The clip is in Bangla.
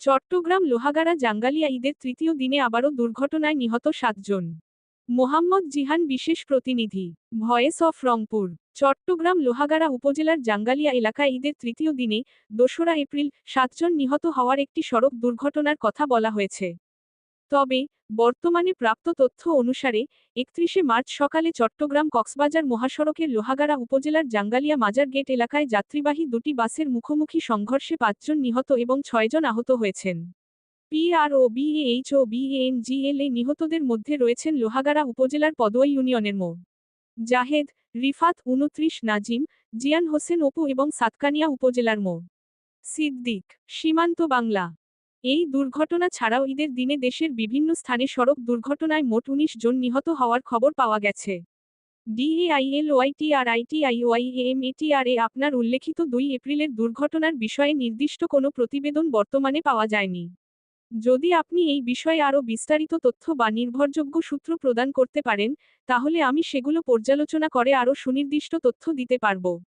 চট্টগ্রাম লোহাগাড়া জাঙ্গালিয়া ঈদের তৃতীয় দিনে আবারও দুর্ঘটনায় নিহত 7 জন। মোহাম্মদ জিহান বিশেষ প্রতিনিধি, ভয়েস অফ রংপুর। চট্টগ্রাম লোহাগাড়া উপজেলার জাঙ্গালিয়া এলাকায় ঈদের তৃতীয় দিনে ২রা এপ্রিল 7 জন নিহত হওয়ার একটি সড়ক দুর্ঘটনার কথা বলা হয়েছে। তবে বর্তমানে প্রাপ্ত তথ্য অনুসারে ৩১শে মার্চ সকালে চট্টগ্রাম কক্সবাজার মহাসড়কের লোহাগাড়া উপজেলার জাঙ্গালিয়া মাজার গেট এলাকায় যাত্রীবাহী দুটি বাসের মুখোমুখি সংঘর্ষে ৫ জন নিহত এবং ৬ জন আহত হয়েছেন। PROBAH ও BANGL নিহতদের মধ্যে রয়েছেন লোহাগাড়া উপজেলার পদুয়াই ইউনিয়নের মো. জাহেদ, রিফাত ২৯, নাজিম, জিয়ান হোসেন অপু এবং সাতকানিয়া উপজেলার মো. সিদ্দিক। সীমান্ত বাংলা। এই দুর্ঘটনা ছাড়াও ঈদের দিনে দেশের বিভিন্ন স্থানে সড়ক দুর্ঘটনায় মোট ১৯ জন নিহত হওয়ার খবর পাওয়া গেছে। DAILOITRITIOIAMATRA আপনার উল্লেখিত ২ এপ্রিলের দুর্ঘটনার বিষয়ে নির্দিষ্ট কোনো প্রতিবেদন বর্তমানে পাওয়া যায়নি। যদি আপনি এই বিষয়ে আরও বিস্তারিত তথ্য বা নির্ভরযোগ্য সূত্র প্রদান করতে পারেন, তাহলে আমি সেগুলো পর্যালোচনা করে আরও সুনির্দিষ্ট তথ্য দিতে পারব।